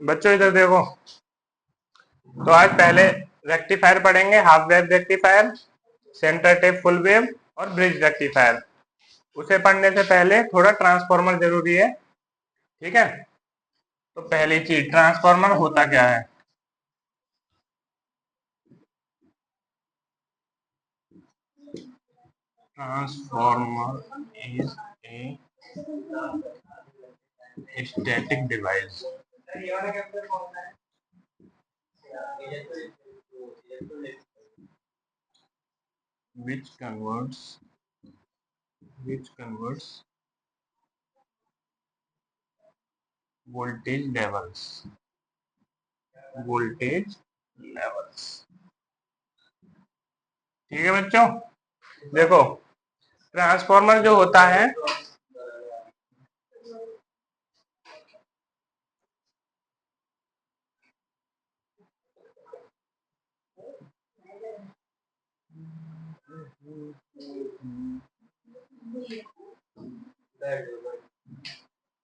बच्चों इधर देखो। तो आज पहले रेक्टिफायर पढ़ेंगे, half wave rectifier, centre tap full wave और ब्रिज रेक्टिफायर। उसे पढ़ने से पहले थोड़ा ट्रांसफार्मर जरूरी है, ठीक है। तो पहली चीज, ट्रांसफार्मर होता क्या है। Transformer is a static device which converts voltage levels। ठीक है बच्चों, देखो ट्रांसफार्मर जो होता है,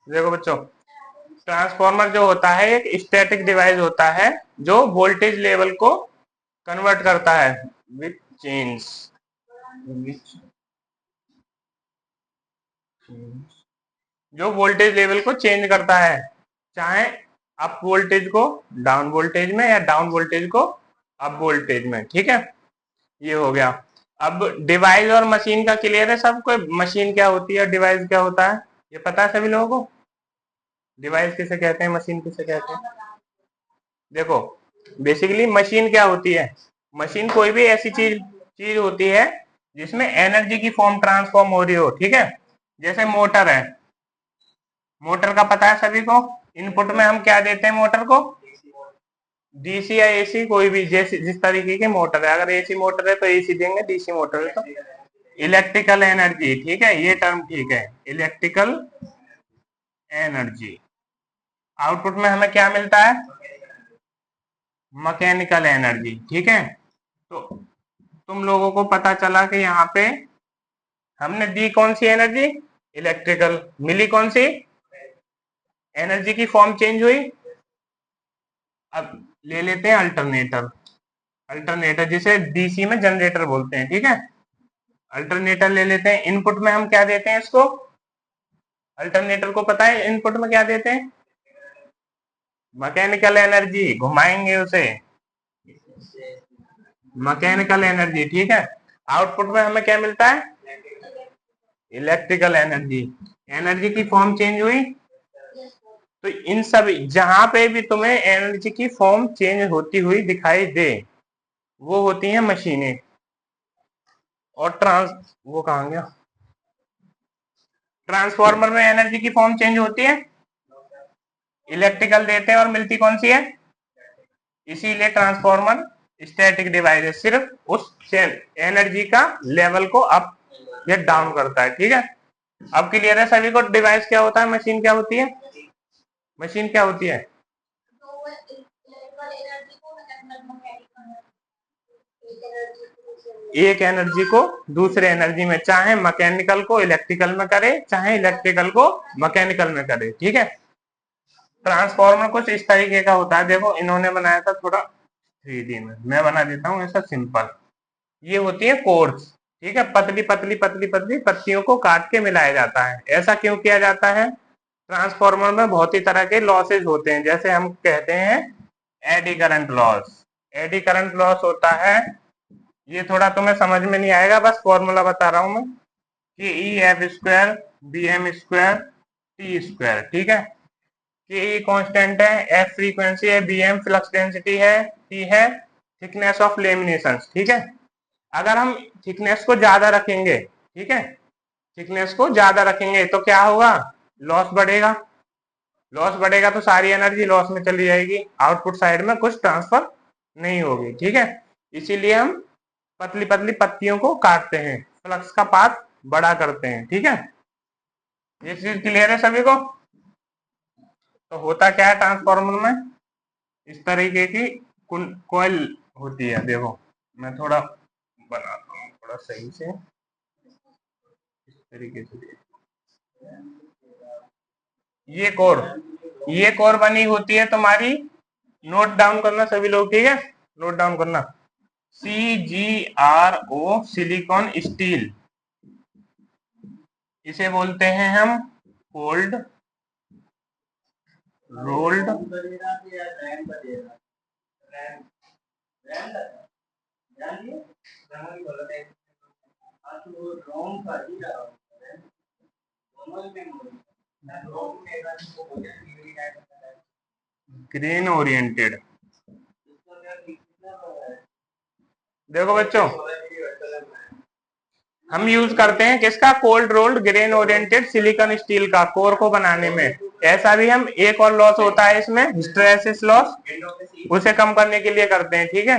देखो बच्चों, ट्रांसफार्मर जो होता है एक स्टैटिक डिवाइस होता है जो वोल्टेज लेवल को कन्वर्ट करता है विथ चेंज, जो वोल्टेज लेवल को चेंज करता है, चाहे अप वोल्टेज को डाउन वोल्टेज में या डाउन वोल्टेज को अप वोल्टेज में, ठीक है। ये हो गया। अब डिवाइस और मशीन का क्लियर है सबको। मशीन क्या होती है, डिवाइस क्या होता है, ये पता है सभी लोगों को। डिवाइस किसे कहते हैं, मशीन किसे कहते हैं। देखो बेसिकली मशीन क्या होती है, मशीन कोई भी ऐसी चीज चीज होती है जिसमें एनर्जी की फॉर्म ट्रांसफॉर्म हो रही हो, ठीक है। जैसे मोटर है, मोटर का पता है सभी को। इनपुट में हम क्या देते हैं मोटर को, डीसी या एसी, कोई भी जैसे जिस तरीके की मोटर है। अगर एसी मोटर है तो एसी देंगे, डीसी मोटर है तो इलेक्ट्रिकल एनर्जी, ठीक है, ये टर्म ठीक है, इलेक्ट्रिकल एनर्जी। आउटपुट में हमें क्या मिलता है, मैकेनिकल एनर्जी, ठीक है। तो तुम लोगों को पता चला कि यहाँ पे हमने दी कौन सी एनर्जी, इलेक्ट्रिकल, मिली कौन सी, एनर्जी की फॉर्म चेंज हुई। अब ले लेते हैं अल्टरनेटर, अल्टरनेटर जिसे डीसी में जनरेटर बोलते हैं, ठीक है। अल्टरनेटर ले लेते हैं, इनपुट में हम क्या देते हैं इसको, अल्टरनेटर को पता है इनपुट में क्या देते हैं, मैकेनिकल एनर्जी, घुमाएंगे उसे, मैकेनिकल एनर्जी, ठीक है। आउटपुट में हमें क्या मिलता है, इलेक्ट्रिकल एनर्जी। एनर्जी की फॉर्म चेंज हुई। तो इन सभी जहां पे भी तुम्हें एनर्जी की फॉर्म चेंज होती हुई दिखाई दे, वो होती हैं मशीनें। और वो कहाँ गया, ट्रांसफार्मर में एनर्जी की फॉर्म चेंज होती है, इलेक्ट्रिकल देते हैं और मिलती कौन सी है, इसीलिए ट्रांसफार्मर स्टैटिक डिवाइस है, सिर्फ उस एनर्जी का लेवल को अप या डाउन करता है, ठीक है। अब क्लियर है सभी को, डिवाइस क्या होता है, मशीन क्या होती है, मशीन क्या होती है, एक एनर्जी को दूसरे एनर्जी में, चाहे मैकेनिकल को इलेक्ट्रिकल में करे, चाहे इलेक्ट्रिकल को मैकेनिकल में करे, ठीक है। ट्रांसफार्मर कुछ इस तरीके का होता है, देखो इन्होंने बनाया था थोड़ा 3D में, मैं बना देता हूँ ऐसा सिंपल। ये होती है कोर्स, ठीक है, पतली पतली पतली पतली पत्तियों को काट के मिलाया जाता है। ऐसा क्यों किया जाता है, ट्रांसफार्मर में बहुत ही तरह के लॉसेज होते हैं, जैसे हम कहते हैं eddy current loss. Eddy current loss होता है, ये थोड़ा तुम्हें समझ में नहीं आएगा, बस फॉर्मूला बता रहा हूं मैं, कि E F square B M square T square, ठीक है। कि ई कांस्टेंट है, एफ फ्रीक्वेंसी है, बी एम फ्लक्स डेंसिटी है, टी है थिकनेस ऑफ लेमिनेशन, ठीक है। अगर हम थिकनेस को ज्यादा रखेंगे, ठीक है, थिकनेस को ज्यादा रखेंगे तो क्या होगा, लॉस बढ़ेगा। लॉस बढ़ेगा तो सारी एनर्जी लॉस में चली जाएगी, आउटपुट साइड में कुछ ट्रांसफर नहीं होगी, ठीक है। इसीलिए हम पतली पतली पत्तियों को काटते हैं, फ्लक्स का पाथ बड़ा करते हैं, ठीक है। ये चीज क्लियर है सभी को। तो होता क्या है ट्रांसफार्मर में, इस तरीके की कॉइल होती है, देखो मैं थोड़ा बनाता हूँ थोड़ा सही से, इस तरीके से। ये कोर, ये कोर बनी होती है तुम्हारी, नोट डाउन करना सभी लोग, ठीक है, नोट डाउन करना, CgRO सिलिकॉन स्टील, इसे बोलते हैं हम कोल्ड रोल्ड ग्रेन ओरिएंटेड। देखो बच्चों, हम यूज करते हैं किसका, cold rolled grain oriented silicon steel का कोर को बनाने में। ऐसा भी हम एक और लॉस होता है इसमें, हिस्टरेसिस लॉस, उसे कम करने के लिए करते हैं, ठीक है।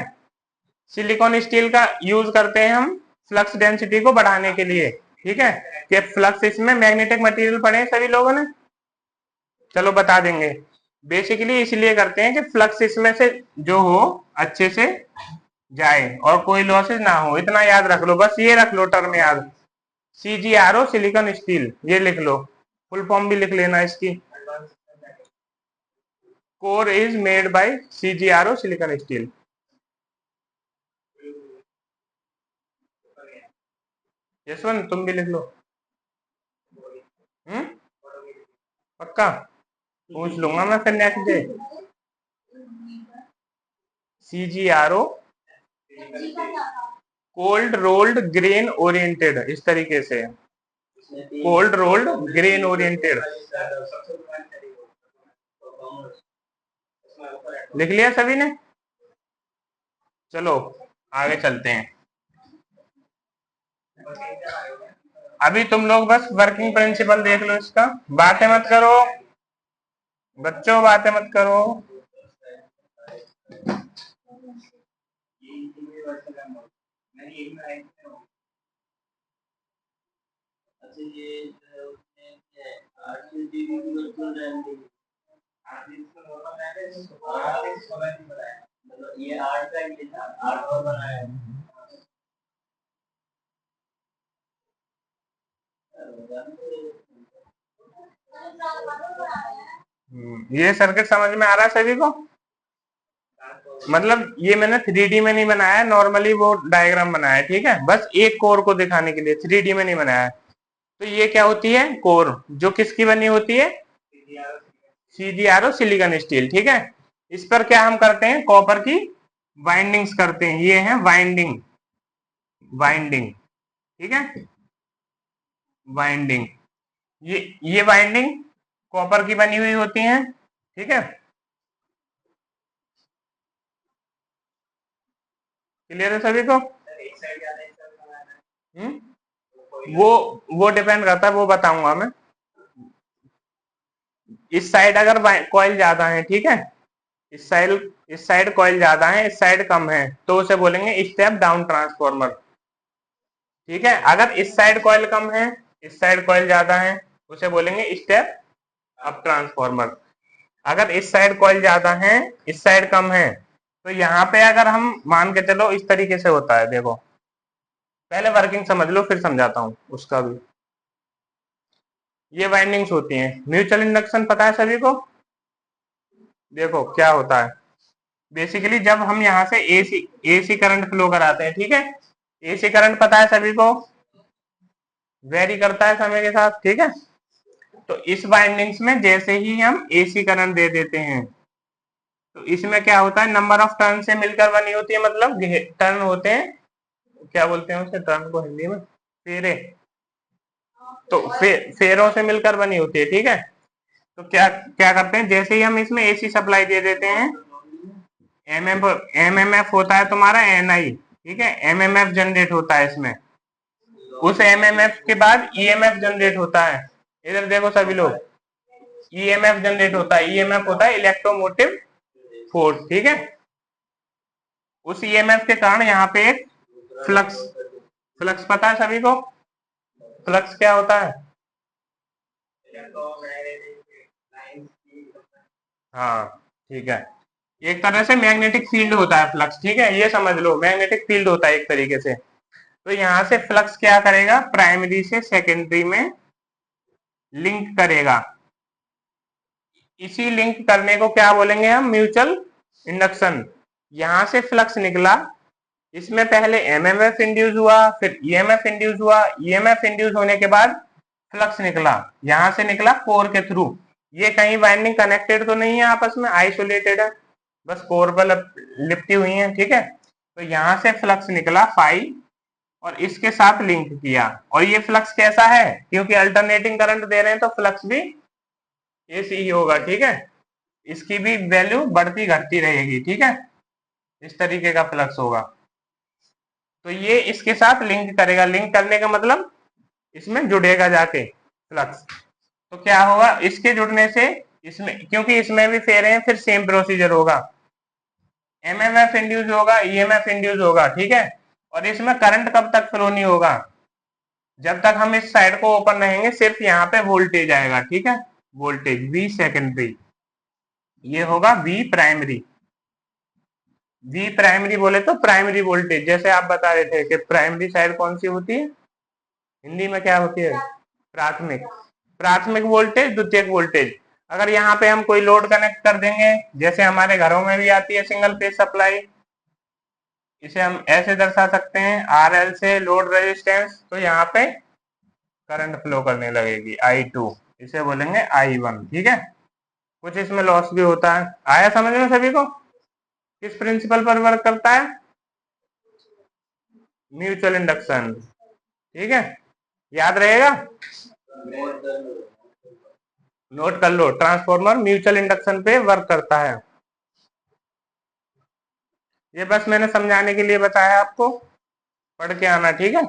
सिलिकॉन स्टील का यूज करते हैं हम फ्लक्स डेंसिटी को बढ़ाने के लिए, ठीक है। कि फ्लक्स, इसमें मैग्नेटिक मटेरियल पढ़े सभी लोगों ने, चलो बता देंगे। बेसिकली इसलिए करते हैं कि फ्लक्स इसमें से जो हो अच्छे से जाए और कोई लॉसेज ना हो, इतना याद रख लो, बस ये रख लो टर्म याद, CgRO सिलिकॉन स्टील, ये लिख लो, फुल फॉर्म भी लिख लेना इसकी, core is made by CgRO silicon steel. Yashwant तुम भी लिख लो, पक्का, पूछ लूंगा मैं फिर next day. CgRO cold rolled grain oriented, इस तरीके से, कोल्ड रोल्ड ग्रेन ओरिएंटेड, लिख लिया सभी ने। चलो आगे चलते हैं, अभी तुम लोग बस वर्किंग प्रिंसिपल देख लो इसका, बातें मत करो बच्चों, बातें मत करो। ये सर्किट समझ में आ रहा है सभी को? मतलब ये मैंने 3D में नहीं बनाया, नॉर्मली वो डायग्राम बनाया है, ठीक है, बस एक कोर को दिखाने के लिए, 3D में नहीं बनाया है। तो ये क्या होती है, कोर, जो किसकी बनी होती है, CgRO सिलिकॉन स्टील, ठीक है। इस पर क्या हम करते हैं, कॉपर की वाइंडिंग्स करते हैं, ये है वाइंडिंग, वाइंडिंग, ठीक है, वाइंडिंग, ये वाइंडिंग कॉपर की बनी हुई होती हैं, ठीक है, क्लियर है सभी को? वो डिपेंड करता है, वो बताऊंगा मैं। इस साइड अगर कॉइल ज्यादा है, ठीक है, इस साइड कॉइल ज्यादा है, इस साइड कम है, तो उसे बोलेंगे स्टेप डाउन ट्रांसफॉर्मर, ठीक है। अगर इस साइड कॉइल कम है, इस साइड कॉइल ज्यादा है, उसे बोलेंगे स्टेप अप ट्रांसफॉर्मर। अगर इस साइड कॉइल ज्यादा है, इस साइड कम है, तो यहाँ पे अगर हम मान के चलो इस तरीके से होता है, देखो पहले वर्किंग समझ लो फिर समझाता हूँ उसका भी। ये वाइंडिंग्स होती हैं, म्यूचुअल इंडक्शन पता है सभी को? देखो क्या होता है, बेसिकली जब हम यहाँ से एसी करंट फ्लो कराते हैं, ठीक है, एसी करंट पता है सभी को, वेरी करता है समय के साथ, ठीक है। तो इस वाइंडिंग्स में जैसे ही हम एसी करंट दे देते हैं, तो इसमें क्या होता है, नंबर ऑफ टर्न से मिलकर बनी होती है, मतलब टर्न होते हैं, क्या बोलते हैं उसे टर्न को हिंदी में, फेरे, तो फेरों से मिलकर बनी होती है, ठीक है। तो क्या क्या करते हैं, जैसे ही हम इसमें एसी सप्लाई दे देते हैं, एमएमएफ होता है तुम्हारा एनआई, ठीक है, एमएमएफ जनरेट होता है इसमें, उस एमएमएफ के बाद ईएमएफ जनरेट होता है, इधर देखो सभी लोग, ईएमएफ जनरेट होता है, ईएमएफ होता है इलेक्ट्रोमोटिव फोर्स, ठीक है। उस ईएमएफ के कारण यहाँ पे एक फ्लक्स, फ्लक्स पता है सभी को, फ्लक्स क्या होता है, हाँ ठीक है, एक तरह से मैग्नेटिक फील्ड होता है फ्लक्स, ठीक है, ये समझ लो मैग्नेटिक फील्ड होता है एक तरीके से। तो यहाँ से फ्लक्स क्या करेगा, प्राइमरी से सेकेंडरी में लिंक करेगा, इसी लिंक करने को क्या बोलेंगे हम, म्यूचुअल इंडक्शन। यहां से फ्लक्स निकला, इसमें पहले एमएमएफ इंड्यूस हुआ, फिर ईएमएफ इंड्यूस हुआ, ईएमएफ इंड्यूस होने के बाद फ्लक्स निकला, यहां से निकला कोर के थ्रू। ये कहीं वाइंडिंग कनेक्टेड तो नहीं है आपस में, आइसोलेटेड है, बस कोर पर लिपटी हुई है, ठीक है। तो यहां से फ्लक्स निकला फाई, और इसके साथ लिंक किया, और ये फ्लक्स कैसा है, क्योंकि अल्टरनेटिंग करंट दे रहे हैं तो फ्लक्स भी एसी ही होगा, ठीक है। इसकी भी वैल्यू बढ़ती घटती रहेगी, ठीक है, इस तरीके का फ्लक्स होगा। तो ये इसके साथ लिंक करेगा, लिंक करने का मतलब इसमें जुड़ेगा जाके फ्लक्स। तो क्या होगा, इसके जुड़ने से इसमें, क्योंकि इसमें भी फेरे हैं, फिर सेम प्रोसीजर होगा, एमएमएफ इंड्यूस होगा, ईएमएफ इंड्यूस होगा, ठीक है। और इसमें करंट कब तक फ्लो नहीं होगा, जब तक हम इस साइड को ओपन रहेंगे, सिर्फ यहाँ पे वोल्टेज आएगा, ठीक है, वोल्टेज वी सेकेंडरी, ये होगा वी प्राइमरी। वी प्राइमरी बोले तो प्राइमरी वोल्टेज, जैसे आप बता रहे थे कि प्राइमरी साइड कौन सी होती है, हिंदी में क्या होती है, प्राथमिक। प्राथमिक वोल्टेज, द्वितीयक वोल्टेज। अगर यहाँ पे हम कोई लोड कनेक्ट कर देंगे, जैसे हमारे घरों में भी आती है सिंगल फेज सप्लाई, इसे हम ऐसे दर्शा सकते हैं, आर एल से लोड रेजिस्टेंस, तो यहाँ पे करंट फ्लो करने लगेगी I2, इसे बोलेंगे I1, ठीक है। कुछ इसमें लॉस भी होता है। आया समझ में सभी को, किस प्रिंसिपल पर वर्क करता है, म्यूचुअल इंडक्शन, ठीक है, याद रहेगा, नोट कर लो, ट्रांसफॉर्मर म्यूचुअल इंडक्शन पे वर्क करता है। ये बस मैंने समझाने के लिए बताया आपको, पढ़ के आना, ठीक है।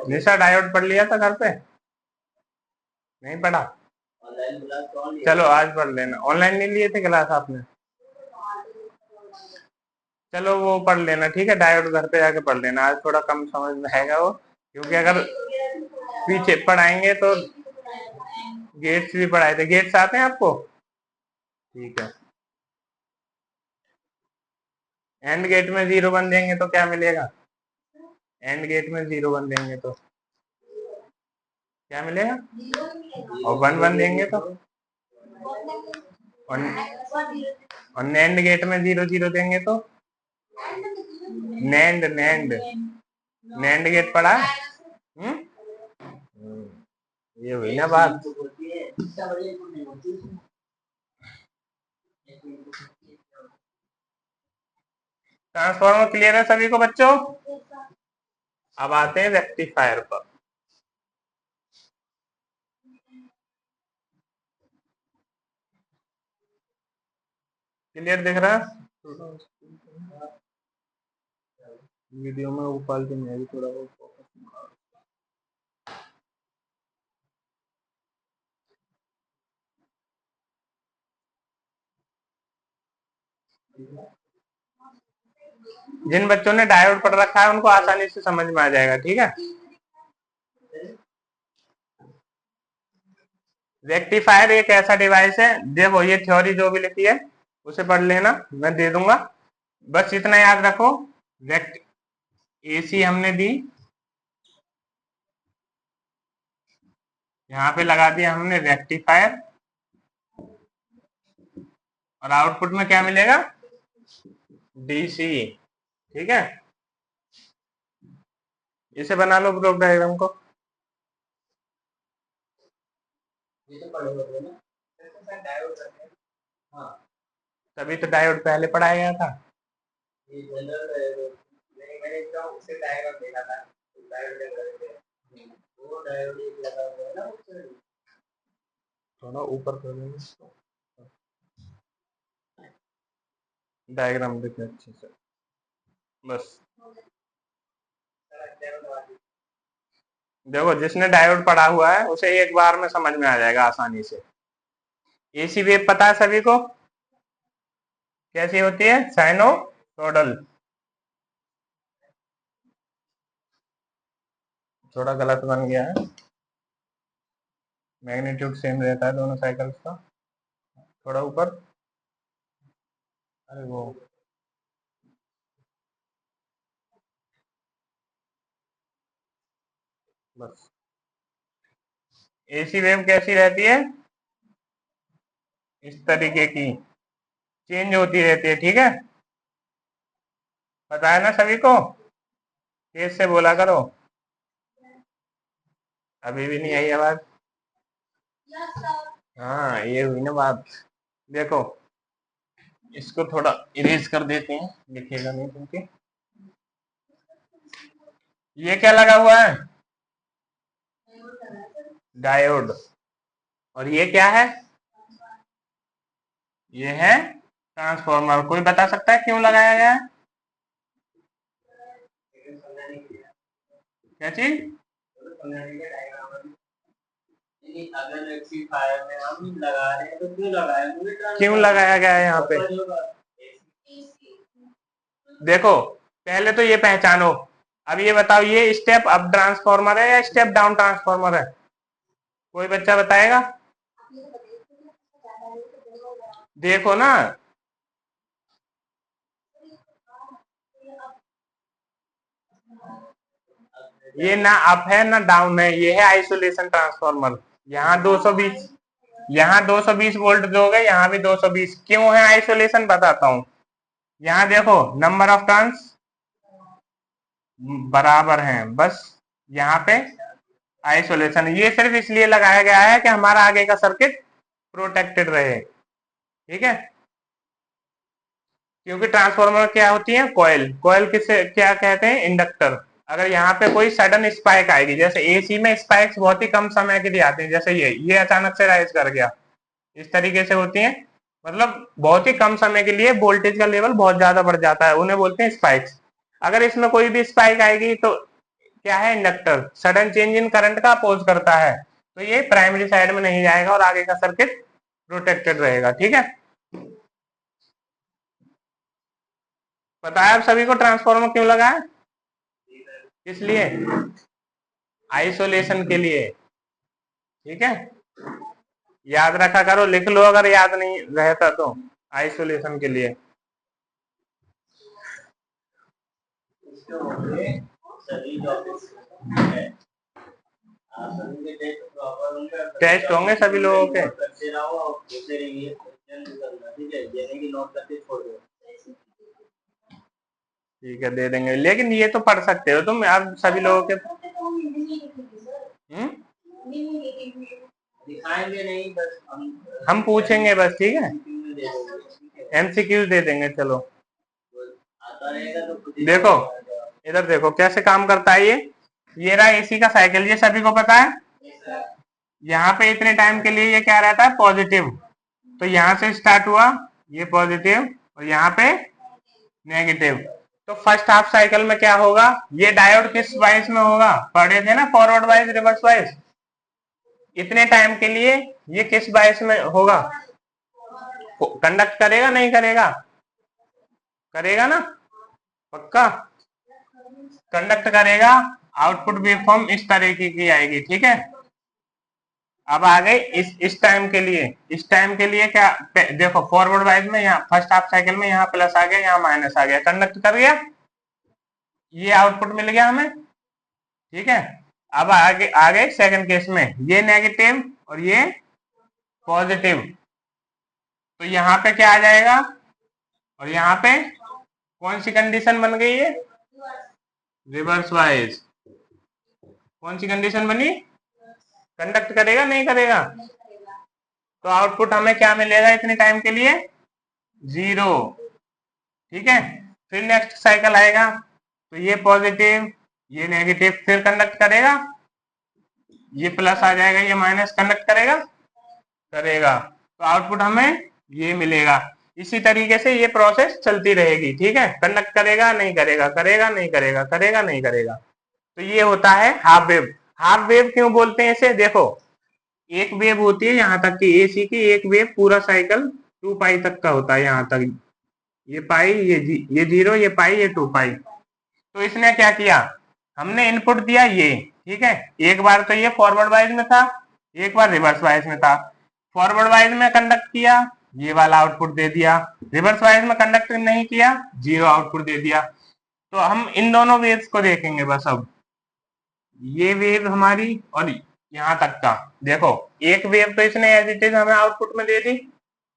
निशा डायोड पढ़ लिया था घर पे, नहीं पढ़ा, चलो आज पढ़ लेना। ऑनलाइन नहीं लिए थे क्लास आपने, चलो वो पढ़ लेना, ठीक है, डायोड घर पे जाके पढ़ लेना, आज थोड़ा कम समझ में आएगा वो, क्योंकि अगर पीछे पढ़ाएंगे तो, गेट्स भी पढ़ाए थे, गेट्स आते हैं आपको, ठीक है। एंड गेट में जीरो बन देंगे तो क्या मिलेगा, एंड गेट में जीरो बन देंगे तो क्या मिलेगा, और वन वन देंगे तो, और नैंड गेट में जीरो जीरो देंगे तो, नैंड नैंड नैंड गेट पढ़ा है? ये हुई ना बात। ट्रांसफॉर्मर क्लियर है सभी को बच्चों, अब आते हैं रेक्टिफायर पर। क्लियर दिख रहा है, वीडियो में ऊपर तो मैं भी थोड़ा बहुत जिन बच्चों ने डायोड पढ़ रखा है उनको आसानी से समझ में आ जाएगा, ठीक है। रेक्टिफायर एक ऐसा डिवाइस है, देखो ये थ्योरी जो भी लिखी है उसे पढ़ लेना, मैं दे दूंगा, बस इतना याद रखो, रेक्ट एसी हमने दी, यहाँ पे लगा दिया हमने रेक्टिफायर, और आउटपुट में क्या मिलेगा, डीसी, ठीक है। इसे बना लो ब्लॉक डायग्राम को, तभी तो डायोड पहले पढ़ाया गया था। थोड़ा ऊपर कर देंगे इसको, डायग्राम देखे अच्छे से, बस देखो जिसने डायोड पढ़ा हुआ है उसे एक बार में समझ में आ जाएगा आसानी से। एसी वेव पता है सभी को, कैसी होती है, साइनोसॉइडल, थोड़ा गलत बन गया है, मैग्नीट्यूड सेम रहता है दोनों साइकिल्स का, थोड़ा ऊपर, अरे वो बस। एसी वेव कैसी रहती है? इस तरीके की, चेंज होती रहती है, ठीक है। पता है ना सभी को? तेज से बोला करो। अभी भी नहीं आई आवाज? हाँ, ये हुई ना बात। देखो, इसको थोड़ा इरेज कर देते हैं, लिखेगा नहीं क्योंकि। ये क्या लगा हुआ है? डायोड। और ये क्या है? ये है ट्रांसफॉर्मर। कोई बता सकता है क्यों लगाया गया है? क्या चीज? अगर रेक्टिफायर में हम लगा रहे हैं तो क्यों लगाया गया है यहाँ पे? देखो, पहले तो ये पहचानो। अब ये बताओ, ये स्टेप अप ट्रांसफॉर्मर है या स्टेप डाउन ट्रांसफॉर्मर है? कोई बच्चा बताएगा? देखो ना, ये ना अप है ना डाउन है, ये है आइसोलेशन ट्रांसफॉर्मर। यहाँ 220, यहाँ 220 वोल्ट दोगे, यहाँ भी 220। क्यों है आइसोलेशन? बताता हूँ। यहाँ देखो, नंबर ऑफ टर्न्स बराबर हैं, बस। यहाँ पे आइसोलेशन, ये सिर्फ इसलिए लगाया गया है कि हमारा आगे का सर्किट प्रोटेक्टेड रहे, ठीक है। क्योंकि ट्रांसफॉर्मर क्या होती है? कॉइल। कॉइल किसे क्या कहते हैं? इंडक्टर। अगर यहाँ पे कोई सडन स्पाइक आएगी, जैसे एसी में स्पाइक्स बहुत ही कम समय के लिए आते हैं, जैसे ये अचानक से राइज कर गया, इस तरीके से होती है। मतलब बहुत ही कम समय के लिए वोल्टेज का लेवल बहुत ज्यादा बढ़ जाता है, उन्हें बोलते हैं स्पाइक्स। अगर इसमें कोई भी स्पाइक आएगी तो क्या है? Inductor sudden change in current का अपोज करता है, तो ये प्राइमरी साइड में नहीं जाएगा और आगे का सर्किट प्रोटेक्टेड रहेगा, ठीक है। पता है आप सभी को ट्रांसफॉर्मर क्यों लगा है? किस लिए? आइसोलेशन के लिए, ठीक है। याद रखा करो, लिख लो अगर याद नहीं रहता तो। आइसोलेशन के लिए। टेस्ट होंगे सभी लोगों के। ठीक है, दे देंगे, लेकिन ये तो पढ़ सकते हो तुम आप सभी लोगों के। दिखाएंगे नहीं, बस हम पूछेंगे बस, ठीक है। एमसीक्यूज दे देंगे, चलो। देखो, इधर देखो कैसे काम करता है ये रहा एसी का साइकिल, ये सभी को पता है। यहाँ पे इतने टाइम के लिए ये क्या रहता है? पॉजिटिव। तो यहाँ से स्टार्ट हुआ, ये पॉजिटिव, और यहाँ पे नेगेटिव। तो फर्स्ट हाफ साइकिल में क्या होगा? ये डायोड किस वाइज में होगा? पढ़े थे ना, फॉरवर्ड वाइज, रिवर्स वाइज। इतने टाइम के लिए ये किस वाइज में होगा? कंडक्ट करेगा नहीं करेगा? करेगा ना, पक्का कंडक्ट करेगा। आउटपुट वेवफॉर्म इस तरीके की आएगी, ठीक है। अब आ गए इस टाइम के लिए। इस टाइम के लिए क्या? देखो, फॉरवर्ड वाइज में यहाँ फर्स्ट हाफ साइकिल में यहाँ प्लस आ गया, यहाँ माइनस आ गया, कंडक्ट कर गया, ये आउटपुट मिल गया हमें, ठीक है। अब आ गए सेकंड केस में, ये नेगेटिव और ये पॉजिटिव। तो यहाँ पे क्या आ जाएगा? और यहाँ पे कौन सी कंडीशन बन गई है? Reverse wise. कौन सी कंडीशन बनी? कंडक्ट करेगा नहीं करेगा? तो आउटपुट हमें क्या मिलेगा इतने टाइम के लिए? 0, ठीक है। फिर नेक्स्ट साइकिल आएगा, तो ये पॉजिटिव ये नेगेटिव, फिर कंडक्ट करेगा, ये प्लस आ जाएगा, ये माइनस, कंडक्ट करेगा करेगा, तो आउटपुट हमें ये मिलेगा। इसी तरीके से ये प्रोसेस चलती रहेगी, ठीक है। कंडक्ट करेगा नहीं करेगा, करेगा नहीं करेगा, करेगा नहीं करेगा। तो ये होता है हाफ वेव। हाफ वेव क्यों बोलते हैं इसे? देखो, एक वेव होती है यहाँ तक की एसी की, एक वेव पूरा साइकिल 2 पाई तक का होता है, यहाँ तक ये पाई, ये 0, ये पाई, ये 2 पाई। तो इसने क्या किया? हमने इनपुट दिया ये, ठीक है। एक बार तो ये फॉरवर्ड वाइज में था, एक बार रिवर्स वाइज में था। फॉरवर्ड वाइज में कंडक्ट किया, ये वाला आउटपुट दे दिया। रिवर्स वाइज में कंडक्ट नहीं किया, 0 आउटपुट दे दिया। तो हम इन दोनों वेव्स को देखेंगे बस अब। ये वेव हमारी, और यहाँ तक का देखो, एक वेव तो इसने एज इट इज हमें आउटपुट में दे दी,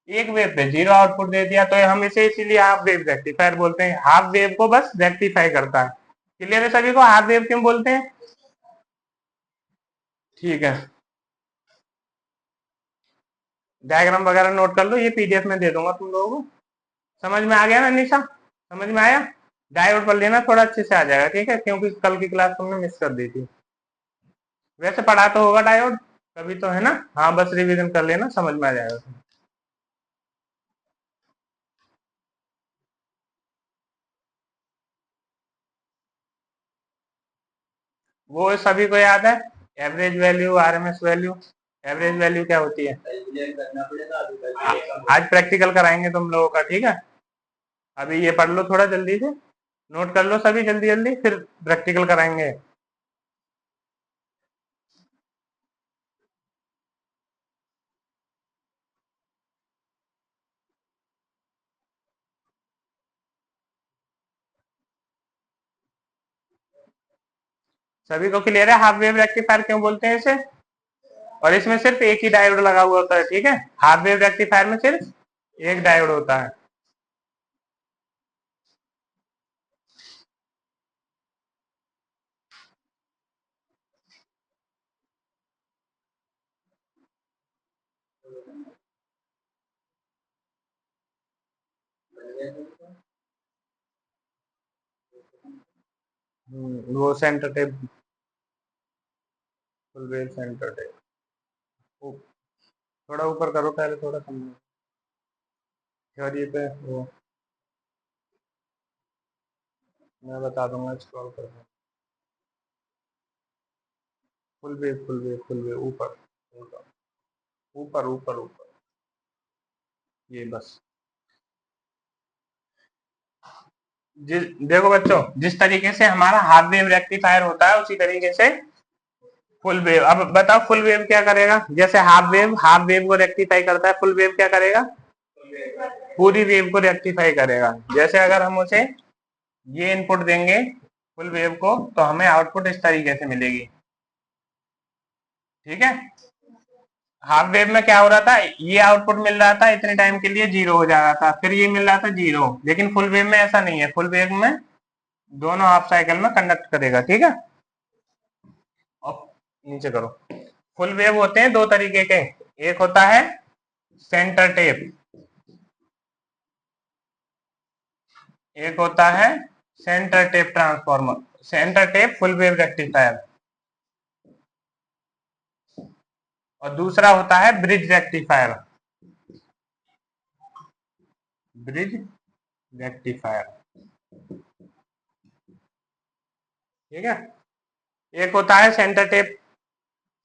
एक वेव पे जीरो आउटपुट दे दिया, तो हम इसे इसीलिए हाफ वेव रेक्टिफायर बोलते हैं। हाफ वेव को बस रेक्टिफाई करता है। क्लियर है सभी को हाफ वेव क्यों बोलते हैं? ठीक है, डायग्राम वगैरह नोट कर लो, ये पीडीएफ में दे दूंगा तुम लोगों को। समझ में आ गया ना निशा? समझ में आया? डायोड पढ़ लेना, थोड़ा अच्छे से आ जाएगा, ठीक है, क्योंकि कल की क्लास तुमने मिस कर दी थी। वैसे पढ़ा तो होगा डायोड कभी तो, है ना? हाँ, बस रिवीजन कर लेना, समझ में आ जाएगा। वो सभी को याद है, average value, RMS value. Average value क्या होती है? आज प्रैक्टिकल कराएंगे तुम लोगों का, ठीक है। अभी ये पढ़ लो थोड़ा जल्दी से, नोट कर लो सभी जल्दी जल्दी, फिर प्रैक्टिकल कराएंगे। सभी को क्लियर है हाफ वेव रेक्टिफायर क्यों बोलते हैं इसे? और इसमें सिर्फ एक ही डायोड लगा हुआ होता है, ठीक है। हाफ वेव रेक्टिफायर में सिर्फ एक डायोड होता है। वो centre tap, full wave centre tap. थोड़ा ऊपर करो पहले, थोड़ा समझो थ्योरी पे वो, मैं बता दूंगा, स्क्रॉल कर दो। Full wave, full wave, full wave, ऊपर ऊपर ऊपर ऊपर ऊपर, ये बस। जिस, देखो बच्चों, जिस तरीके से हमारा हाफ वेव रेक्टिफायर होता है, उसी तरीके से फुल वेव। अब बताओ फुल वेव क्या करेगा? जैसे हाफ वेव को रेक्टिफाई करता है, फुल वेव क्या करेगा? पूरी वेव को रेक्टिफाई करेगा। जैसे अगर हम उसे ये इनपुट देंगे फुल वेव को, तो हमें आउटपुट इस तरीके से मिलेगी, ठीक है। हाफ वेव में क्या हो रहा था, ये आउटपुट मिल रहा था, इतने टाइम के लिए जीरो हो जा रहा था, फिर ये मिल रहा था जीरो। लेकिन फुल वेव में ऐसा नहीं है, फुल वेव में दोनों हाफ साइकिल में कंडक्ट करेगा, ठीक है। अब नीचे करो। फुल वेव होते हैं दो तरीके के, एक होता है सेंटर टेप, एक होता है centre tap transformer, centre tap full wave rectifier, और दूसरा होता है ब्रिज रेक्टिफायर, ब्रिज रेक्टिफायर, ठीक है। एक होता है centre tap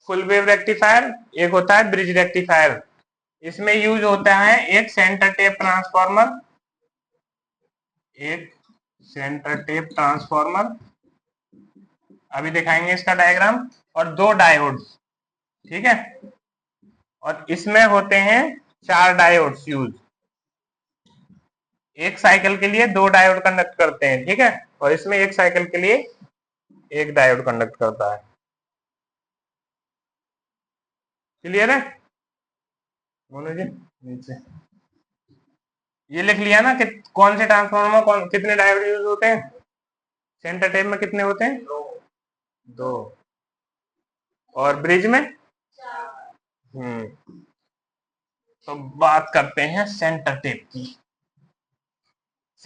full wave rectifier, एक होता है ब्रिज रेक्टिफायर। इसमें यूज होता है एक सेंटर टेप ट्रांसफॉर्मर, एक सेंटर टेप ट्रांसफॉर्मर, अभी दिखाएंगे इसका डायग्राम, और दो डायोड्स, ठीक है। और इसमें होते हैं चार डायोड्स यूज, एक साइकिल के लिए दो डायोड कंडक्ट करते हैं, ठीक है। और इसमें एक साइकिल के लिए एक डायोड कंडक्ट करता है। क्लियर है मोनू जी? नीचे ये लिख लिया ना कि कौन से ट्रांसफार्मर में कौन कितने डायोड यूज होते हैं? सेंटर टेप में कितने होते हैं? दो। और ब्रिज में? हम्म। तो बात करते हैं सेंटर टेप की।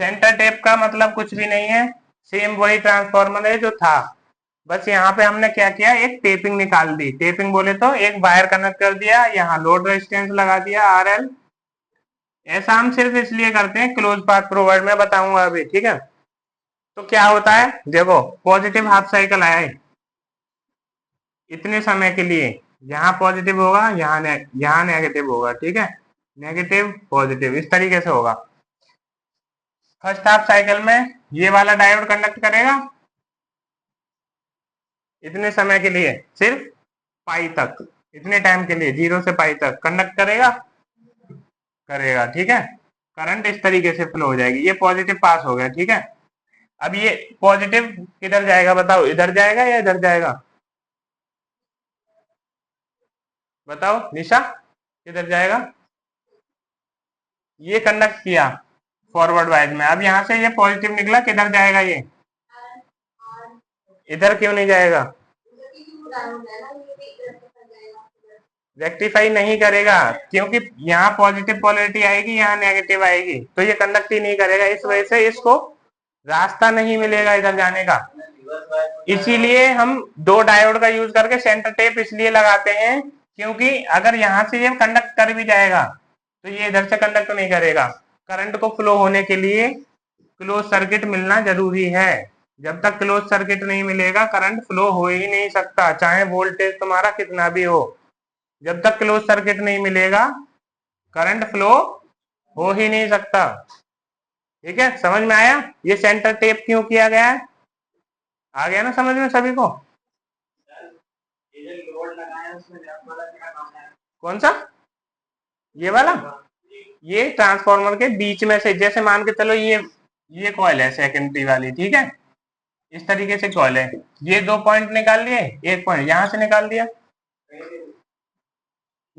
सेंटर टेप का मतलब कुछ भी नहीं है, सेम वही ट्रांसफार्मर है जो था, बस यहाँ पे हमने क्या किया, एक टेपिंग निकाल दी। टेपिंग बोले तो एक वायर कनेक्ट कर दिया, यहाँ लोड रेजिस्टेंस लगा दिया RL। ऐसा हम सिर्फ इसलिए करते हैं, क्लोज पाथ प्रोवाइड में बताऊंगा अभी, ठीक है। तो क्या होता है, देखो पॉजिटिव हाफ साइकिल आया है इतने समय के लिए, यहाँ पॉजिटिव होगा, यहाँ नेगेटिव होगा, ठीक है। नेगेटिव पॉजिटिव इस तरीके से होगा। फर्स्ट हाफ साइकिल में ये वाला डायोड कंडक्ट करेगा इतने समय के लिए, सिर्फ पाई तक, इतने टाइम के लिए, 0 से पाई तक कंडक्ट करेगा, करेगा, ठीक है। करंट इस तरीके से फ्लो हो जाएगी, ये पॉजिटिव पास हो गया, ठीक है। अब ये पॉजिटिव किधर जाएगा बताओ, इधर जाएगा या इधर जाएगा? बताओ निशा, किधर जाएगा? ये कंडक्ट किया फॉरवर्ड वाइज में, अब यहाँ से ये पॉजिटिव निकला, किधर जाएगा ये? इधर क्यों नहीं जाएगा? रेक्टिफाई नहीं करेगा, क्योंकि यहाँ पॉजिटिव पोलैरिटी आएगी, यहाँ नेगेटिव आएगी, तो ये कंडक्ट ही नहीं करेगा, इस वजह से इसको रास्ता नहीं मिलेगा इधर जाने का। इसीलिए हम दो डायोड का यूज करके सेंटर टेप इसलिए लगाते हैं, क्योंकि अगर यहाँ से ये कंडक्ट कर भी जाएगा तो ये इधर से कंडक्ट नहीं करेगा। करंट को फ्लो होने के लिए क्लोज सर्किट मिलना जरूरी है। जब तक क्लोज सर्किट नहीं मिलेगा करंट फ्लो हो ही नहीं सकता, चाहे वोल्टेज तुम्हारा कितना भी हो। जब तक क्लोज सर्किट नहीं मिलेगा करंट फ्लो हो ही नहीं सकता। ठीक है, समझ में आया ये सेंटर टेप क्यों किया गया है? आ गया ना समझ में सभी को? कौन सा? ये वाला? ये ट्रांसफार्मर के बीच में से, जैसे मान के चलो ये कॉइल है सेकेंडरी वाली, ठीक है, इस तरीके से कॉइल है, ये 2 पॉइंट निकाल लिए, एक पॉइंट यहां से निकाल दिया,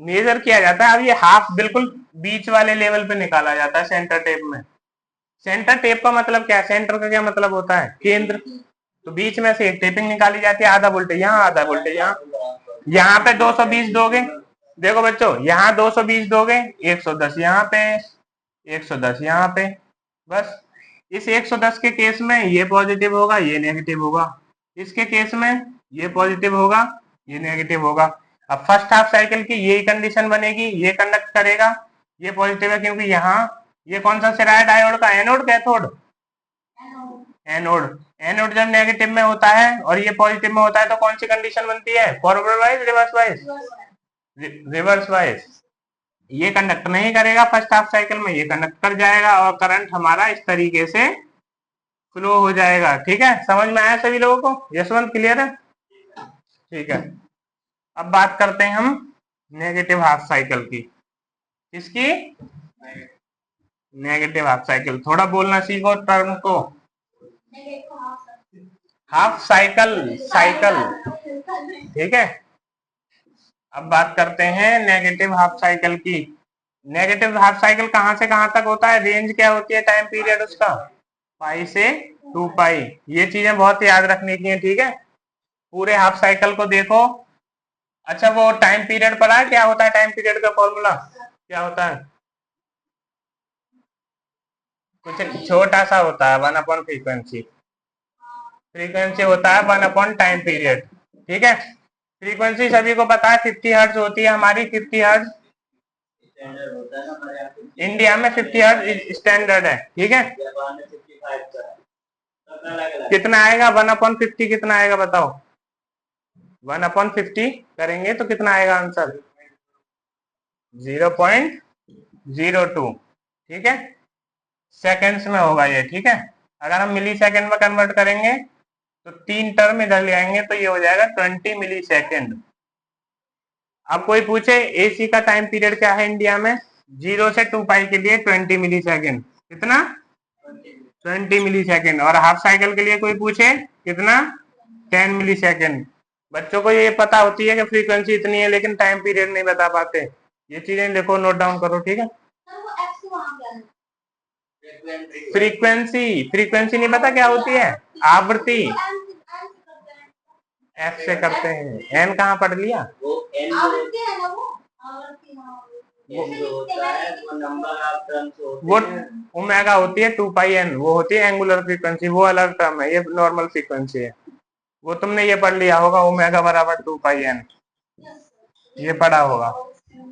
मेजर किया जाता है। अब ये हाफ बिल्कुल बीच वाले लेवल पे निकाला जाता है सेंटर टेप में। सेंटर टेप का मतलब क्या है? सेंटर का क्या मतलब होता है? केंद्र। तो बीच में से एक टेपिंग निकाली जाती है, आधा वोल्टेज यहाँ, आधा वोल्टेज यहाँ पे 220 दोगे, देखो बच्चों, यहाँ 220 दोगे, 110 यहाँ पे, 110 यहाँ पे, बस। इस 110 के केस में ये पॉजिटिव होगा, ये नेगेटिव होगा, इसके केस में ये पॉजिटिव होगा, ये नेगेटिव होगा। अब फर्स्ट हाफ साइकिल की यही कंडीशन बनेगी, ये कंडक्ट करेगा, ये पॉजिटिव है, क्योंकि यहाँ ये कौन सा सिरा है डायोड का? Anode, cathode? एनोड। एनोड जब नेगेटिव में होता है और ये पॉजिटिव में होता है तो कौन सी कंडीशन बनती है? Forward wise, reverse wise? Reverse wise. ये कंडक्ट नहीं करेगा फर्स्ट हाफ साइकिल में, ये कंडक्ट कर जाएगा और करंट हमारा इस तरीके से फ्लो हो जाएगा। ठीक है, समझ में आया सभी लोगों को? यशवंत क्लियर है? ठीक है, अब बात करते हैं हम नेगेटिव हाफ साइकिल की। किसकी? Negative half cycle. थोड़ा बोलना सीखो टर्म को। हाफ साइकिल, साइकिल, ठीक है। अब बात करते हैं नेगेटिव हाफ साइकिल की। नेगेटिव हाफ साइकिल कहां से कहां तक होता है? रेंज क्या होती है टाइम पीरियड उसका? पाई से 2 पाई। ये चीजें बहुत याद रखने की है, ठीक है। पूरे हाफ साइकिल को देखो। अच्छा, वो टाइम पीरियड पढ़ा है? क्या होता है टाइम पीरियड का फॉर्मूला? क्या होता है? कुछ छोटा सा होता है, 1 अपॉन फ्रीक्वेंसी। फ्रीक्वेंसी होता है 1 अपॉन टाइम पीरियड, ठीक है। फ्रीक्वेंसी सभी को पता है 50 हर्ट्ज होती है हमारी। 50 हर्ट्ज इंडिया में 50 हर्ट्ज स्टैंडर्ड है, ठीक है। कितना आएगा 1 अपॉन 50? कितना आएगा बताओ? 1 अपॉन 50 करेंगे तो कितना आएगा आंसर? 0.02, ठीक है। सेकेंड्स में होगा ये, ठीक है। अगर हम मिली सेकेंड में कन्वर्ट करेंगे तो 3 टर्म इधर ले आएंगे तो ये हो जाएगा 20 मिली सेकेंड। अब कोई पूछे एसी का टाइम पीरियड क्या है इंडिया में? 0 से 2 पाई के लिए 20 मिली सेकेंड। कितना? 20 मिली सेकेंड। और हाफ साइकिल के लिए कोई पूछे कितना? 10 मिली सेकेंड। बच्चों को ये पता होती है कि फ्रीक्वेंसी इतनी है, लेकिन टाइम पीरियड नहीं बता पाते। ये चीजें लिखो, नोट डाउन करो, ठीक है। फ्रीक्वेंसी, फ्रीक्वेंसी नहीं पता क्या होती है? आवृत्ति। एफ से करते हैं। एन कहाँ पढ़ लिया? वो ओमेगा होती है 2 पाई एन, वो होती है एंगुलर फ्रीक्वेंसी, वो अलग टर्म है, ये नॉर्मल फ्रीक्वेंसी है। वो तुमने ये पढ़ लिया होगा, ओमेगा बराबर 2 पाई एन, ये पढ़ा होगा।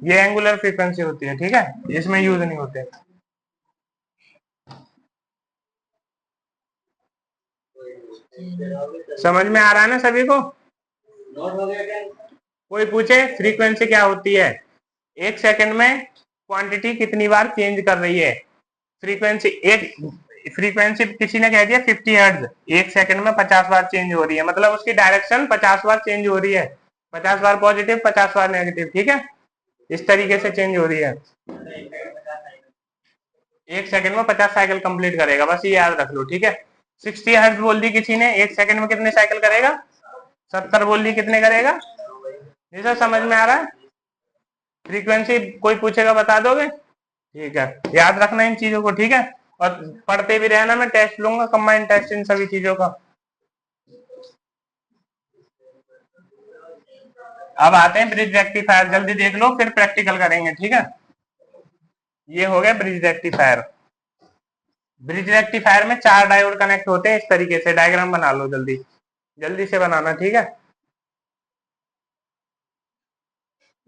ये एंगुलर फ्रीक्वेंसी होती है, ठीक है, इसमें यूज नहीं होते। समझ में आ रहा है ना सभी को? कोई पूछे फ्रीक्वेंसी क्या होती है? 1 सेकंड में क्वांटिटी कितनी बार चेंज कर रही है? फ्रीक्वेंसी, एक फ्रीक्वेंसी किसी ने कह दिया 50 हर्ट्ज, 1 सेकंड में 50 बार चेंज हो रही है, मतलब उसकी डायरेक्शन 50 बार चेंज हो रही है। 50 बार पॉजिटिव, 50 बार नेगेटिव, ठीक है, इस तरीके से चेंज हो रही है। 1 सेकंड में 50 साइकिल कंप्लीट करेगा, बस ये याद रख लो, ठीक है। 60 हर्ट्ज बोल दी किसी ने, 1 सेकंड में कितने साइकिल करेगा? 70 बोल दी, कितने करेगा? ये सब समझ में आ रहा है? फ्रीक्वेंसी कोई पूछेगा बता दोगे? ठीक है, याद रखना इन चीजों को, ठीक है। और पढ़ते भी रहना, मैं टेस्ट लूंगा, कंबाइंड टेस्ट इन सभी चीजों का। अब आते हैं ब्रिज रेक्टिफायर, जल्दी देख लो फिर प्रैक्टिकल करेंगे, ठीक है। ये हो गया ब्रिज रेक्टिफायर। ब्रिज रेक्टिफायर में 4 डायोड कनेक्ट होते हैं इस तरीके से, डायग्राम बना लो जल्दी, जल्दी से बनाना, ठीक है।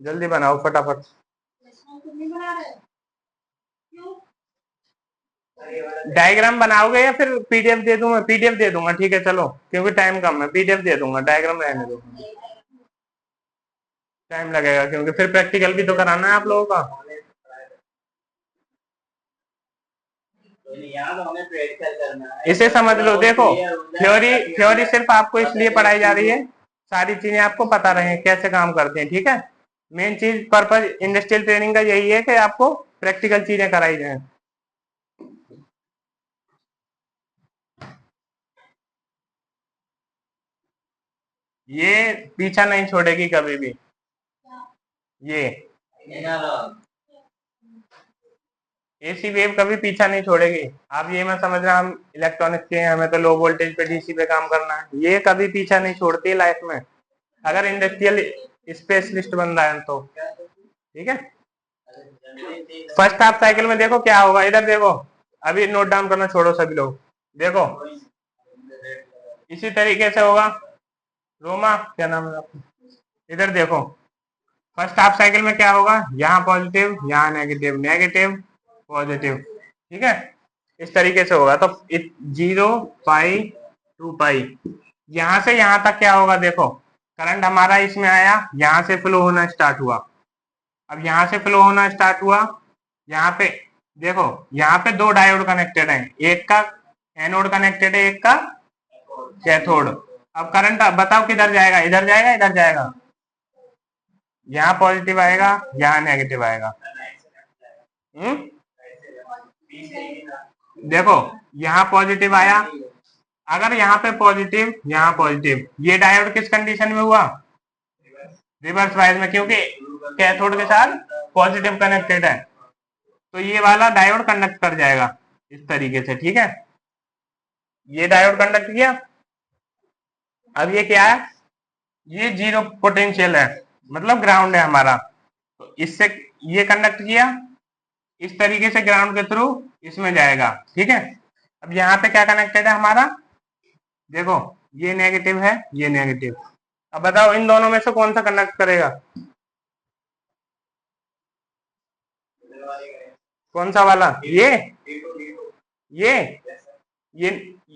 जल्दी बनाओ फटाफट। डायग्राम बनाओगे या फिर पीडीएफ दे दूंगा? पीडीएफ दे दूंगा, ठीक है चलो, क्योंकि टाइम कम है, पीडीएफ दे दूंगा, डायग्राम रहने दो, टाइम लगेगा क्योंकि फिर प्रैक्टिकल भी तो कराना है आप लोगों का। इसे समझ लो, देखो थ्योरी थ्योरी सिर्फ आपको इसलिए पढ़ाई जा रही है, सारी चीजें आपको पता रहे कैसे काम करते हैं, ठीक है। मेन चीज पर्पज इंडस्ट्रियल ट्रेनिंग का यही है कि आपको प्रैक्टिकल चीजें कराई जाए। ये पीछा नहीं छोड़ेगी कभी भी, ये एसी वेव कभी पीछा नहीं छोड़ेगी। आप ये मत समझना हम इलेक्ट्रॉनिक्स के हैं, हमें तो लो वोल्टेज पे डीसी पे काम करना है, ये कभी पीछा नहीं छोड़ती लाइफ में, अगर इंडस्ट्रियल स्पेशलिस्ट बन रहा है तो, ठीक है। फर्स्ट हाफ साइकिल में देखो क्या होगा, इधर देखो, अभी नोट डाउन करना छोड़ो सभी लोग, देखो इसी तरीके से होगा। रोमा क्या नाम है आपका, इधर देखो, फर्स्ट हाफ साइकिल में क्या होगा, यहाँ पॉजिटिव, यहाँ नेगेटिव, नेगेटिव पॉजिटिव, ठीक है, इस तरीके से होगा। तो 0 पाई 2 पाई, यहां से यहां तक क्या होगा, देखो करंट हमारा इसमें आया, यहां से फ्लो होना स्टार्ट हुआ, अब यहां से फ्लो होना स्टार्ट हुआ, यहाँ पे देखो, यहाँ पे 2 डायोड कनेक्टेड हैं, एक का एनोड कनेक्टेड है, एक का कैथोड। अब करंट बताओ किधर जाएगा, इधर जाएगा, इधर जाएगा, यहाँ पॉजिटिव आएगा, यहाँ नेगेटिव आएगा। देखो यहाँ पॉजिटिव आया, अगर यहाँ पे पॉजिटिव, यहाँ पॉजिटिव, ये डायोड किस कंडीशन में हुआ, रिवर्स वाइज में, क्योंकि कैथोड के साथ पॉजिटिव कनेक्टेड है, तो ये वाला डायोड कंडक्ट कर जाएगा इस तरीके से, ठीक है। ये डायोड कंडक्ट किया, अब ये क्या है, ये 0 पोटेंशियल है, मतलब ग्राउंड है हमारा, तो इससे ये कंडक्ट किया, इस तरीके से ग्राउंड के थ्रू इसमें जाएगा, ठीक है। अब यहाँ पे क्या कनेक्टेड है हमारा, देखो ये नेगेटिव है, ये नेगेटिव, अब बताओ इन दोनों में से कौन सा कंडक्ट करेगा, कौन सा वाला, ये ये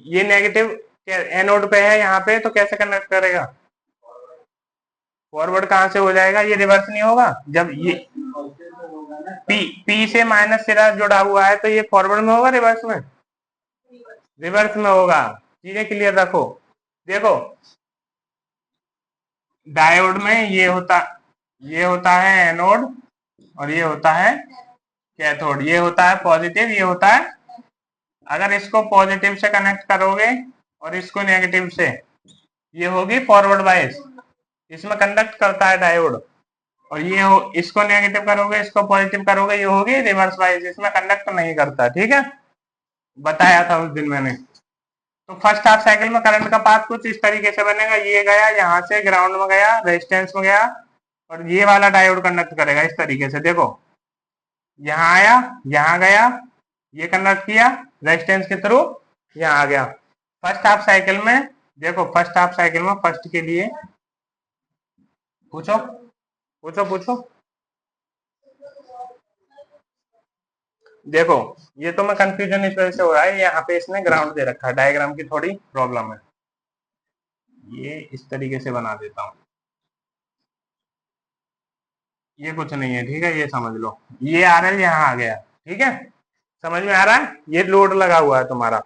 ये नेगेटिव एनोड पे है यहाँ पे, तो कैसे कंडक्ट करेगा, फॉरवर्ड कहां से हो जाएगा, ये रिवर्स नहीं होगा, जब ये पी से माइनस सिरा जुड़ा हुआ है तो ये फॉरवर्ड में होगा, रिवर्स में, रिवर्स में होगा, चीजें क्लियर रखो। देखो डायोड में ये होता है एनोड, और ये होता है कैथोड, ये होता है पॉजिटिव, ये होता है, अगर इसको पॉजिटिव से कनेक्ट करोगे और इसको नेगेटिव से, ये होगी फॉरवर्ड वाइज, इसमें कंडक्ट करता है डायोड, और ये हो, इसको नेगेटिव करोगे, इसको पॉजिटिव करोगे, ये होगी रिवर्स वाइज, इसमें कंडक्ट नहीं करता, ठीक है, बताया था उस दिन मैंने। तो फर्स्ट हाफ साइकिल में करंट का पाथ कुछ इस तरीके से बनेगा, ये गया यहाँ से ग्राउंड में गया, रेजिस्टेंस में गया, और ये वाला डायोड कंडक्ट करेगा इस तरीके से, देखो यहाँ आया, यहाँ गया, ये कंडक्ट किया रेजिस्टेंस के थ्रू, यहाँ आ गया। फर्स्ट हाफ साइकिल में देखो, फर्स्ट हाफ साइकिल में फर्स्ट के लिए पूछो पूछो पूछो, देखो ये तो मैं कंफ्यूजन इस वजह से हो रहा है, यहाँ पे इसने ग्राउंड दे रखा है, डायग्राम की थोड़ी प्रॉब्लम है, ये इस तरीके से बना देता हूँ, ये कुछ नहीं है, ठीक है, ये समझ लो, ये आरएल यहाँ आ गया, ठीक है, समझ में आ रहा है, ये लोड लगा हुआ है तुम्हारा,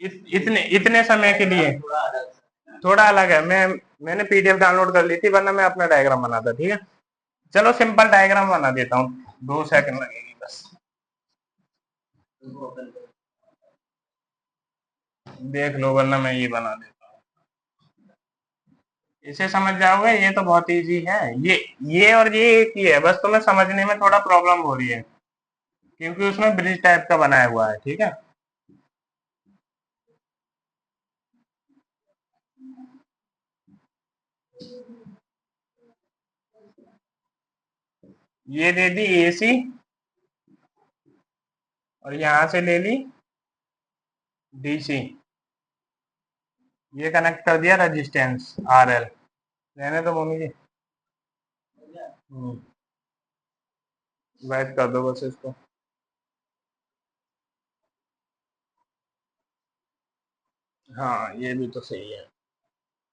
इतने इतने समय के लिए, थोड़ा अलग है, मैंने पीडीएफ डाउनलोड कर ली थी, वरना मैं अपना डायग्राम बनाता, ठीक है। चलो सिंपल डायग्राम बना देता हूँ, 2 सेकंड लगेगी बस, देख लो, वरना मैं ये बना देता इसे समझ जाओगे, ये तो बहुत इजी है। ये और ये एक ही है, बस तुम्हें समझने में थोड़ा प्रॉब्लम हो रही है क्योंकि उसमें ब्रिज टाइप का बनाया हुआ है, ठीक है। ये दे दी एसी और यहां से ले ली डीसी, ये कनेक्ट कर दिया रेजिस्टेंस आरएल। रहने दो मम्मी जी। बैठ कर दो बस इसको। हाँ ये भी तो सही है,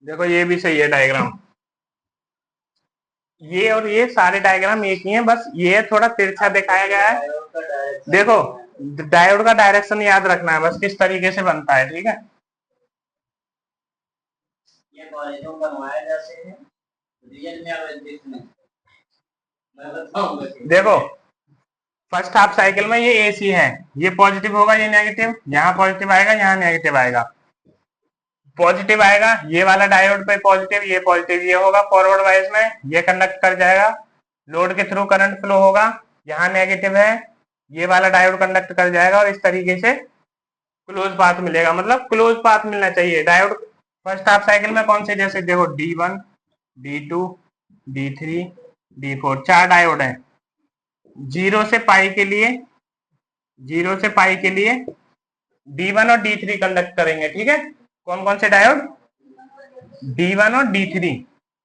देखो ये भी सही है डायग्राम। ये और ये सारे डायग्राम एक ही हैं, बस ये थोड़ा तिरछा दिखाया गया है। देखो डायोड का डायरेक्शन याद रखना है बस, किस तरीके से बनता है, ठीक है। ये बनवाए जाते हैं रियल में, देखो फर्स्ट हाफ साइकिल में ये एसी है, ये पॉजिटिव होगा, ये नेगेटिव, यहाँ पॉजिटिव आएगा, यहाँ नेगेटिव आएगा। पॉजिटिव आएगा ये वाला डायोड पे पॉजिटिव, ये पॉजिटिव, ये होगा फॉरवर्ड वाइज में, ये कंडक्ट कर जाएगा, लोड के थ्रू करंट फ्लो होगा, यहाँ नेगेटिव है, ये वाला डायोड कंडक्ट कर जाएगा और इस तरीके से क्लोज पाथ मिलेगा, मतलब क्लोज पाथ मिलना चाहिए डायोड। फर्स्ट हाफ साइकिल में कौन से, जैसे देखो D1 D2 D3 D4 चार डायोड है। जीरो से पाई के लिए, जीरो से पाई के लिए D1 और D3 कंडक्ट करेंगे, ठीक है। कौन कौन से डायोड, D1 और D3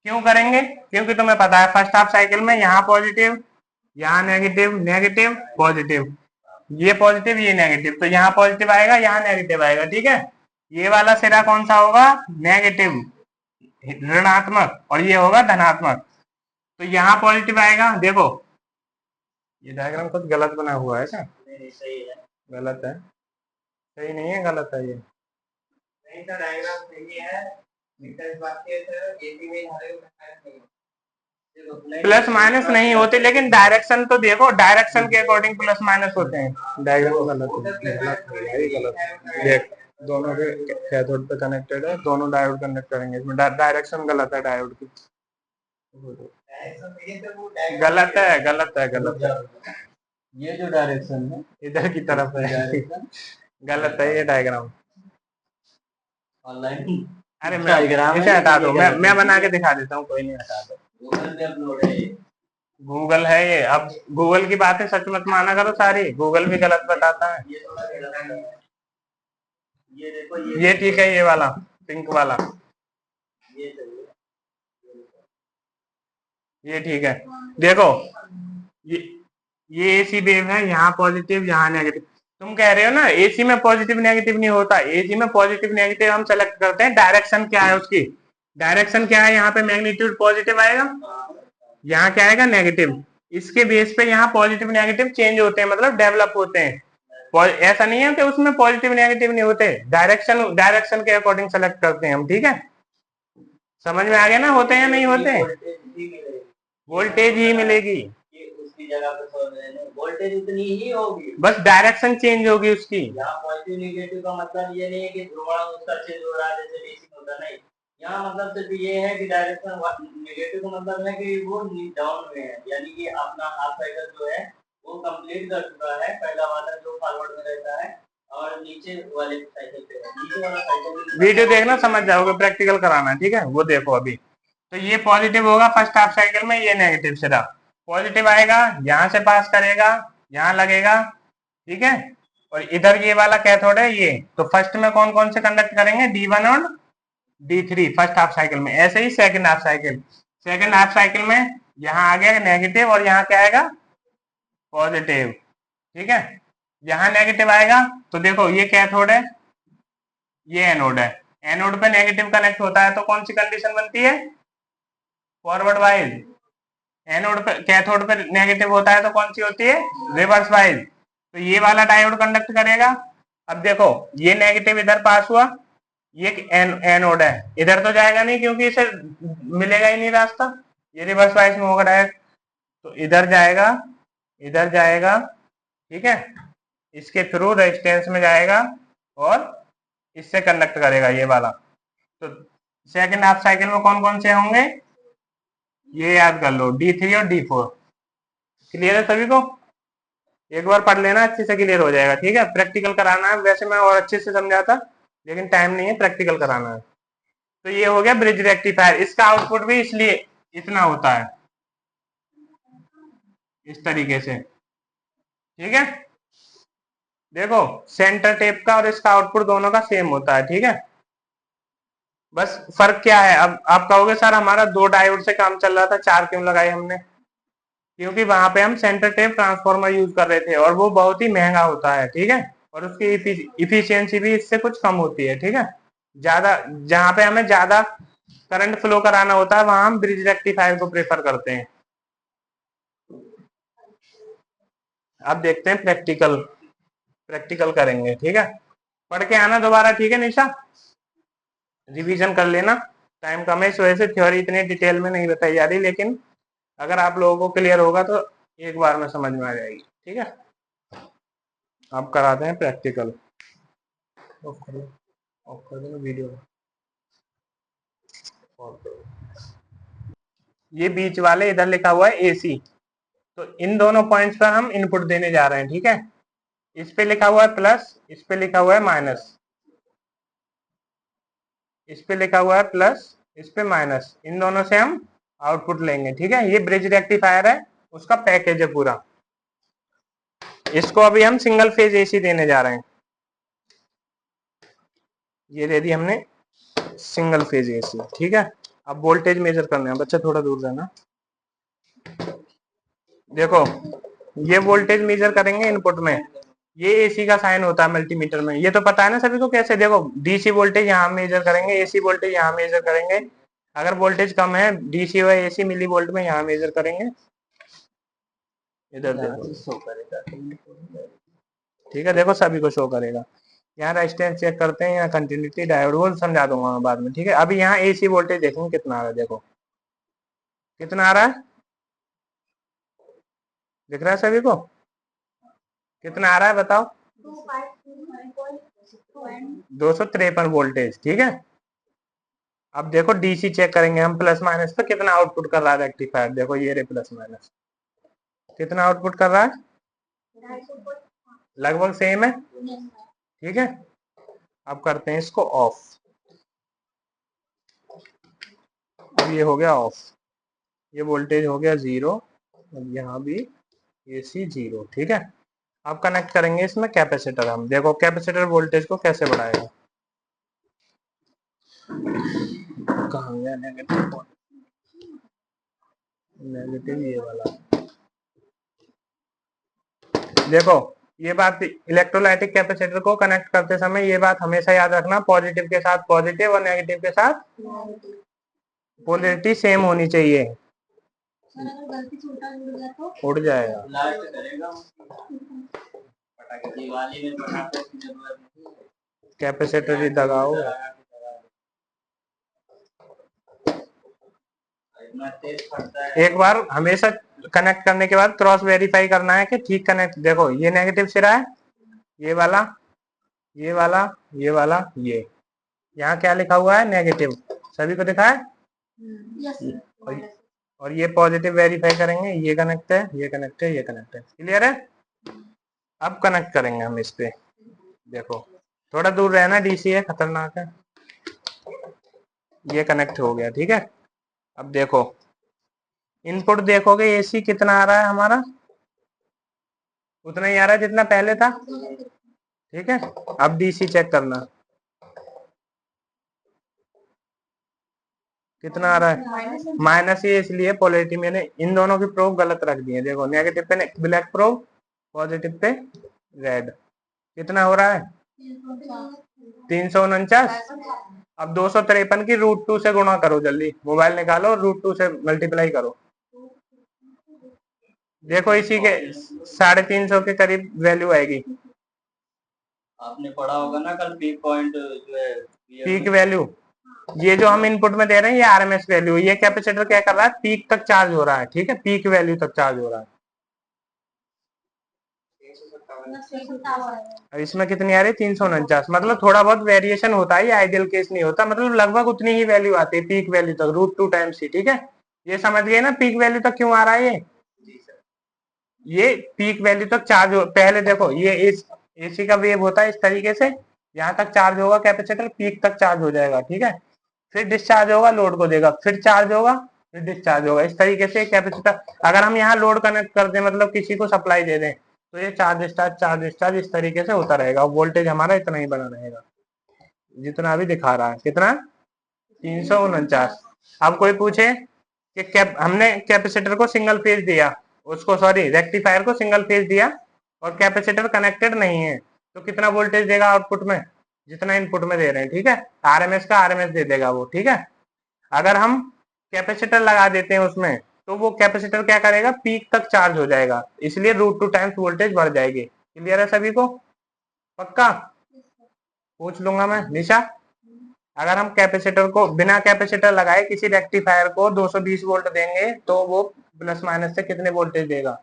क्यों करेंगे, क्योंकि तुम्हें पता है फर्स्ट हाफ साइकिल में यहाँ पॉजिटिव, यहाँ नेगेटिव, नेगेटिव पॉजिटिव, ये पॉजिटिव ये नेगेटिव, तो यहाँ पॉजिटिव आएगा यहाँ नेगेटिव आएगा, ठीक है। ये वाला सिरा कौन सा होगा, नेगेटिव ऋणात्मक, और ये होगा धनात्मक, तो यहाँ पॉजिटिव आएगा। देखो ये डायग्राम कुछ गलत बना हुआ है क्या, नहीं सही है, गलत है, सही नहीं है, गलत है ये, नहीं तो डायग्राम सही है। प्लस माइनस नहीं होते, लेकिन डायरेक्शन तो देखो, डायरेक्शन के अकॉर्डिंग प्लस माइनस होते हैं। डायग्राम गलत है, देख दोनों के कैथोड पे कनेक्टेड है, दोनों डायोड कनेक्ट करेंगे, इसमें डायरेक्शन गलत है डायोड की, गलत है गलत है गलत है, ये जो डायरेक्शन है इधर की तरफ है, गलत है ये डायग्राम। ऑनलाइन अरे मैं इसे हटा दो, मैं बना के दिखा देता हूँ, कोई नहीं, हटा दो, गूगल पे अपलोड है, गूगल है ये। अब गूगल की बातें सच मत माना करो सारी, गूगल भी गलत बताता है। ये देखो ये ठीक है, ये वाला पिंक वाला ये ठीक है। देखो ये एसी वेव है, यहाँ पॉजिटिव यहाँ नेगेटिव। तुम कह रहे हो ना एसी में पॉजिटिव नेगेटिव नहीं होता, एसी में पॉजिटिव नेगेटिव हम सेलेक्ट करते हैं, डायरेक्शन क्या है उसकी, डायरेक्शन क्या है, यहाँ पे मैग्नीट्यूड पॉजिटिव आएगा, यहाँ क्या आएगा नेगेटिव, इसके बेस पे यहाँ पॉजिटिव नेगेटिव चेंज होते हैं, मतलब डेवलप होते हैं। ऐसा नहीं है कि उसमें पॉजिटिव नेगेटिव नहीं होते, डायरेक्शन डायरेक्शन के अकॉर्डिंग सेलेक्ट करते हैं हम, ठीक है। समझ में आ गया ना, होते हैं या नहीं होते, वोल्टेज ही मिलेगी उसकी जगह पे, वोल्टेज उतनी ही होगी, बस डायरेक्शन चेंज होगी उसकी। यहाँ पॉजिटिव नेगेटिव का मतलब ये नहीं है कि ध्रुवण उसका चेंज हो रहा है जैसे डीसी होता, नहीं, यहाँ मतलब सिर्फ ये है कि डायरेक्शन नेगेटिव का मतलब है कि वो डाउन में है, यानी कि अपना हाफ साइकिल जो है वो कंप्लीट कर चुका है, पहला वाला जो फॉरवर्ड में रहता है, और नीचे वाले साइकिल पे नीचे वाला साइकिल, वीडियो देखना समझ जाओगे, प्रैक्टिकल कराना है, ठीक है, वो देखो अभी। तो ये पॉजिटिव होगा फर्स्ट हाफ साइकिल में, ये नेगेटिव सिरा, पॉजिटिव आएगा यहाँ से पास करेगा, यहाँ लगेगा, ठीक है। और इधर ये वाला कैथोड है ये, तो फर्स्ट में कौन कौन से कंडक्ट करेंगे, D1 और D3 फर्स्ट हाफ साइकिल में। ऐसे ही second half cycle, second half cycle में यहाँ आ गया नेगेटिव और यहाँ क्या आएगा पॉजिटिव, ठीक है। यहाँ नेगेटिव आएगा तो देखो ये कैथोड है, ये एनोड है, एनोड पे नेगेटिव कनेक्ट होता है तो कौन सी कंडीशन बनती है, फॉरवर्ड वाइज। एनोड पे कैथोड पे नेगेटिव होता है तो कौन सी होती है, रिवर्स वाइज। तो ये वाला डायोड कंडक्ट करेगा। अब देखो ये नेगेटिव इधर पास हुआ, ये एनोड है, इधर तो जाएगा नहीं क्योंकि इसे मिलेगा ही नहीं रास्ता, ये रिवर्स वाइज में होगा डायरेक्ट, तो इधर जाएगा, इधर जाएगा, ठीक है, इसके थ्रू रेजिस्टेंस में जाएगा और इससे कंडक्ट करेगा ये वाला। तो सेकंड हाफ साइकिल में कौन कौन से होंगे, ये याद कर लो, D3 और D4। क्लियर है सभी को? एक बार पढ़ लेना, अच्छे से क्लियर हो जाएगा। ठीक है, प्रैक्टिकल कराना है, वैसे मैं और अच्छे से समझाता लेकिन टाइम नहीं है, प्रैक्टिकल कराना है। तो ये हो गया ब्रिज रेक्टिफायर। इसका आउटपुट भी इसलिए इतना होता है, इस तरीके से। ठीक है, देखो सेंटर टेप का और इसका आउटपुट दोनों का सेम होता है। ठीक है, बस फर्क क्या है, अब आप कहोगे सर हमारा 2 डायोड से काम चल रहा था, 4 क्यों लगाए हमने? क्योंकि वहां पे हम सेंटर टेप ट्रांसफार्मर यूज कर रहे थे और वो बहुत ही महंगा होता है। ठीक है, और उसकी इफिशियंसी भी इससे कुछ कम होती है। ठीक है, ज्यादा जहां पे हमें ज्यादा करंट फ्लो कराना होता है वहां हम ब्रिज रेक्टिफायर को प्रेफर करते हैं। अब देखते हैं प्रैक्टिकल, प्रैक्टिकल करेंगे। ठीक है, पढ़ के आना दोबारा। ठीक है निशा, रिवीजन कर लेना, टाइम कम है इस वजह से थ्योरी इतनी डिटेल में नहीं बताई जा रही, लेकिन अगर आप लोगों को क्लियर होगा तो एक बार में समझ में आ जाएगी। ठीक है, अब कराते हैं प्रैक्टिकल। ऑफ कर दो वीडियो। ये बीच वाले इधर लिखा हुआ है AC, तो इन दोनों पॉइंट्स पर हम इनपुट देने जा रहे हैं। ठीक है, इस पे लिखा हुआ है प्लस, इस पे लिखा हुआ है माइनस, इस पे लिखा हुआ है प्लस, इस पे माइनस, इन दोनों से हम आउटपुट लेंगे। ठीक है, ये ब्रिज रेक्टिफायर है, उसका पैकेज है पूरा। इसको अभी हम सिंगल फेज AC देने जा रहे हैं। ये दे दी हमने सिंगल फेज AC। ठीक है, अब वोल्टेज मेजर करने हैं, बच्चा थोड़ा दूर रहना। देखो ये वोल्टेज मेजर करेंगे इनपुट में, ये AC का साइन होता है मल्टीमीटर में, ये तो पता है ना सभी को कैसे। देखो DC वोल्टेज यहाँ मेजर करेंगे, AC वोल्टेज यहाँ मेजर करेंगे। अगर वोल्टेज कम है DC और AC मिली वोल्ट में यहाँ मेजर करेंगे। इधर देखो, ठीक है, देखो सभी को शो करेगा। यहाँ रेजिस्टेंस चेक करते हैं, यहाँ कंटिन्यूटी डायोड, वो समझा दूंगा मैं बाद में। ठीक है, अभी यहाँ AC वोल्टेज देखेंगे कितना आ रहा है। देखो कितना आ रहा है, दिख रहा है सभी को? कितना आ रहा है बताओ? 253 वोल्टेज। ठीक है, अब देखो DC चेक करेंगे हम, प्लस माइनस पे कितना आउटपुट कर रहा है रेक्टिफायर। देखो ये रे प्लस माइनस कितना आउटपुट कर रहा है, लगभग सेम है। ठीक है, अब करते हैं इसको ऑफ। अब ये हो गया ऑफ, ये वोल्टेज हो गया 0, और यहाँ भी AC 0। ठीक है, अब कनेक्ट करेंगे इसमें कैपेसिटर हम। देखो कैपेसिटर वोल्टेज को कैसे बढ़ाएगा, कहाँ गया नेगेटिव, नेगेटिव ये वाला। देखो ये बात, इलेक्ट्रोलाइटिक कैपेसिटर को कनेक्ट करते समय ये बात हमेशा याद रखना, पॉजिटिव के साथ पॉजिटिव और नेगेटिव के साथ पोलरिटी सेम होनी चाहिए। उड़ जाएगा, कैपेसिटर ही दगाओ। एक बार हमेशा कनेक्ट करने के बाद क्रॉस वेरीफाई करना है कि ठीक कनेक्ट। देखो ये नेगेटिव सिरा है, ये वाला, ये वाला, ये वाला, ये यहाँ क्या लिखा हुआ है, नेगेटिव, सभी को दिखा है। और ये पॉजिटिव वेरीफाई करेंगे, ये कनेक्ट है, ये कनेक्ट है, ये कनेक्ट है। क्लियर है? अब कनेक्ट करेंगे हम इस पे। देखो थोड़ा दूर रहना, DC है, खतरनाक है। ये कनेक्ट हो गया। ठीक है, अब देखो इनपुट देखोगे AC कितना आ रहा है हमारा, उतना ही आ रहा है जितना पहले था। ठीक है, अब DC चेक करना कितना आ रहा है, माइनस ही, इसलिए पोलरिटी मैंने इन दोनों की प्रोब गलत रख दी है। देखो नेगेटिव पे black probe, positive pay red. कितना हो रहा है, 349। अब 253 की √2 से गुणा करो, जल्दी मोबाइल निकालो, √2 से मल्टीप्लाई करो। देखो इसी के 350 के करीब वैल्यू आएगी। आपने पढ़ा होगा ना कल पीक पॉइंट जो है, पीक वैल्यू, ये जो हम इनपुट में दे रहे हैं ये RMS वैल्यू, ये कैपेसिटर क्या कर रहा है, पीक तक चार्ज हो रहा है। ठीक है, पीक वैल्यू तक चार्ज हो रहा है। अब इसमें कितनी आ रही है 349, मतलब थोड़ा बहुत वेरिएशन होता है, ये आइडियल केस नहीं होता, मतलब लगभग उतनी ही वैल्यू आती है पीक वैल्यू तक, √2 सी। ठीक है, ये समझ गए ना पीक वैल्यू तक क्यों आ रहा है ये पीक वैल्यू तक चार्ज हो, पहले देखो ये इस एसी का वेव होता है इस तरीके से, यहाँ तक चार्ज होगा कैपेसिटर, पीक तक चार्ज हो जाएगा। ठीक है, फिर डिस्चार्ज होगा, लोड को देगा, फिर चार्ज होगा, फिर डिस्चार्ज होगा, इस तरीके से कैपेसिटर। अगर हम यहाँ लोड कनेक्ट कर दें, मतलब किसी को सप्लाई दे दें, तो ये चार्ज डिस्चार्ज इस तरीके से होता रहेगा, वोल्टेज हमारा इतना ही बना रहेगा जितना अभी दिखा रहा है। कितना 349। अब कोई पूछे कि हमने कैपेसिटर को सिंगल फेज दिया, उसको सॉरी रेक्टिफायर को सिंगल फेज दिया और कैपेसिटर कनेक्टेड नहीं है, तो कितना वोल्टेज देगा आउटपुट में, जितना इनपुट में दे रहे हैं। ठीक है, आरएमएस का आरएमएस दे देगा वो। ठीक है, अगर हम कैपेसिटर लगा देते हैं उसमें, तो वो कैपेसिटर क्या करेगा, पीक तक चार्ज हो जाएगा, इसलिए √2 वोल्टेज बढ़ जाएगी। क्लियर है सभी को? पक्का? पूछ लूंगा मैं निशा। अगर हम कैपेसिटर को बिना कैपेसिटर लगाए किसी रेक्टिफायर को 220 वोल्ट देंगे, तो वो प्लस माइनस से कितने वोल्टेज देगा?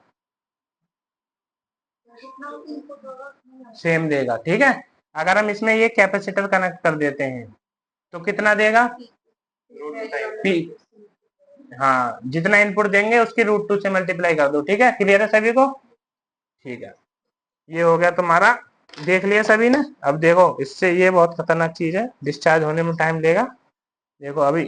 सेम देगा। ठीक है, अगर हम इसमें ये कैपेसिटर कनेक्ट कर देते हैं तो कितना देगा? पीक। हाँ, जितना इनपुट देंगे उसकी √2 से मल्टीप्लाई कर दो। ठीक है, क्लियर है सभी को? ठीक है, ये हो गया तुम्हारा, देख लिया सभी ने। अब देखो इससे, ये बहुत खतरनाक चीज है, डिस्चार्ज होने में टाइम लेगा। देखो अभी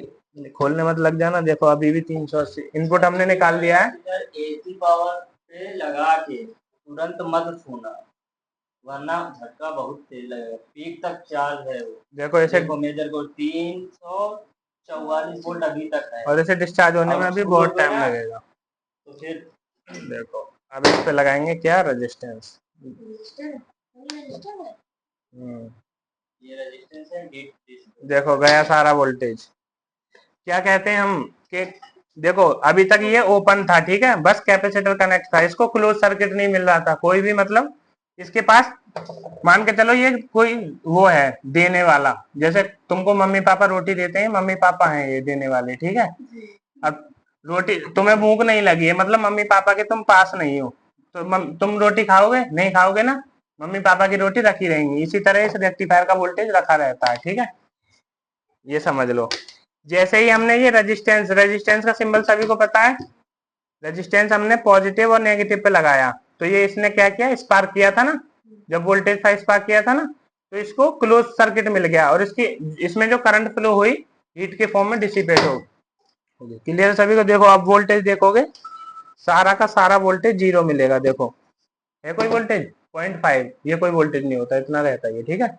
खोलने मत लग जाना, देखो अभी भी 380 इनपुट हमने निकाल लिया है। एसी पावर पे लगा के तुरंत मत छूना, वरना झटका बहुत तेज लगेगा। पीक तक चार्ज है वो, देखो ऐसे मेजर को 344 वोल्ट अभी तक है, और इसे डिस्चार्ज होने में अभी बहुत टाइम लगेगा। तो फिर देखो अब इस पे लगाएंगे क्या, रेजिस्टेंस। ये रेजिस्टेंस है, देखो गया सारा वोल्टेज। क्या कहते हैं हम कि देखो अभी तक ये ओपन था, ठीक है, बस कैपेसिटर कनेक्ट था, इसको क्लोज सर्किट नहीं मिल रहा था कोई भी, मतलब इसके पास मान के चलो ये कोई वो है देने वाला, जैसे तुमको मम्मी पापा रोटी देते हैं, मम्मी पापा हैं ये देने वाले। ठीक है, अब रोटी तुम्हें भूख नहीं लगी है, मतलब मम्मी पापा के तुम पास नहीं हो, तो तुम रोटी खाओगे? नहीं खाओगे ना, मम्मी पापा की रोटी रखी रहेंगी। इसी तरह इस रेक्टिफायर का वोल्टेज रखा रहता है। ठीक है, ये समझ लो। जैसे ही हमने ये रेजिस्टेंस का सिंबल सभी को पता है, रेजिस्टेंस हमने पॉजिटिव और नेगेटिव पे लगाया, तो ये इसने क्या किया, स्पार्क किया था ना, जब वोल्टेज था स्पार्क किया था ना, तो इसको क्लोज सर्किट मिल गया और इसमें जो करंट फ्लो हुई हीट के फॉर्म में डिसिपेट हो। क्लियर सभी को? देखो अब वोल्टेज देखोगे, सारा का सारा वोल्टेज 0 मिलेगा। देखो है कोई वोल्टेज 0.5, ये कोई वोल्टेज नहीं होता, इतना रहता है ये। ठीक है,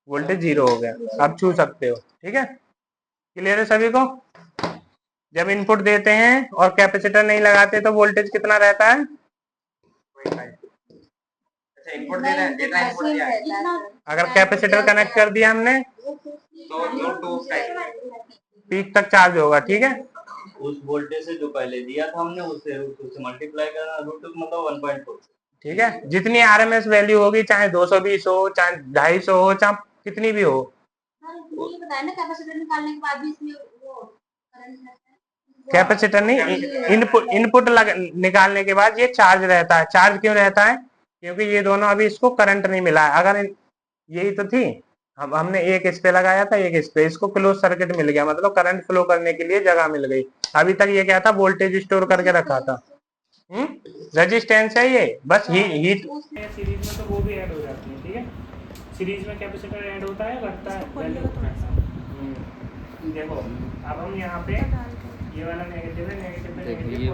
वोल्टेज 0 हो गया, अब छू सकते हो। ठीक है, क्लियर है सभी को? जब इनपुट देते हैं और कैपेसिटर नहीं लगाते तो वोल्टेज कितना रहता है? अच्छा, इनपुट दे रहे हैं, जितना इनपुट दिया है, अगर कैपेसिटर कनेक्ट कर दिया हमने तो पीक तक चार्ज होगा। ठीक है, उस वोल्टेज से जो पहले दिया था हमने उससे मल्टीप्लाई करना, √2 मतलब 1.4। ठीक है, जितनी आरएमएस वैल्यू होगी, चाहे 220 हो, चाहे 250 हो, चाहे कितनी भी हो, ये बताया ना कैपेसिटर निकालने के बाद भी इसमें वो कैपेसिटर नहीं, इनपुट निकालने के बाद ये चार्ज रहता है। चार्ज क्यों रहता है? क्योंकि ये दोनों अभी इसको करंट नहीं मिला है। अगर यही तो थी, हमने एक इस पे लगाया था, एक इस पे, इसको क्लोज सर्किट मिल गया, मतलब करंट फ्लो करने के लिए जगह मिल गई। अभी तक ये क्या था, वोल्टेज स्टोर करके रखा था। रेजिस्टेंस है ये, बस हीट सीरीज में तो वो भी ऐड हो जाती है। ठीक है, सीरीज में कैपेसिटर ऐड होता है, घटता है। देखो अब हम यहाँ पे ये वाला नेगेटिव है, नेगेटिव पे नेगेटिव,